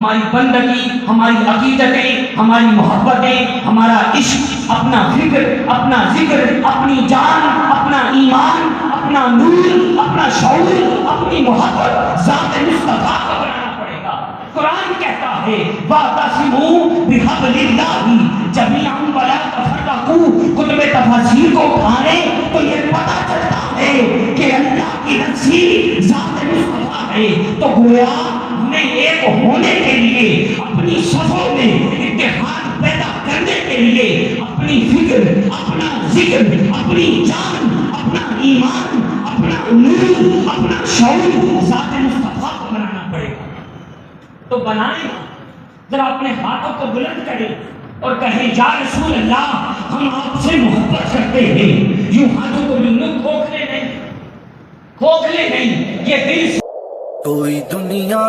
ہماری بندگی، ہماری عقیدتیں، ہماری محبتیں، ہمارا عشق، اپنا فکر، اپنا ذکر، اپنی جان، اپنا ایمان، اپنا نور، اپنا شعور، اپنی محبت ذات مصطفیٰ کو بنانا پڑے گا۔ قرآن کہتا ہے وَاعْتَصِمُوا بِحَبْلِ اللَّهِ جَمِيعًا وَلَا تَفَرَّقُوا۔ کتب تفاسیر کو پڑھیں تو یہ پتہ چلتا ہے کہ اللہ کی رسی ذات مصطفیٰ ہے، تو گویا ہمیں ایک ہونے کے لیے اپنی صفوں میں اتحاد پیدا کرنے کے لیے اپنی فکر، اپنا ذکر، اپنی جان، اپنا ایمان، اپنا نور، اپنا شعور ذات مصطفیٰ کو بنانا پڑے گا۔ تو بنائیں، ذرا اپنے ہاتھوں کو بلند کریں اور کہیں یا رسول اللہ ہم آپ سے محبت کرتے ہیں۔ یوں ہاتھوں کو بلند کھوکھلے نہیں، یہ دل سے کوئی دنیا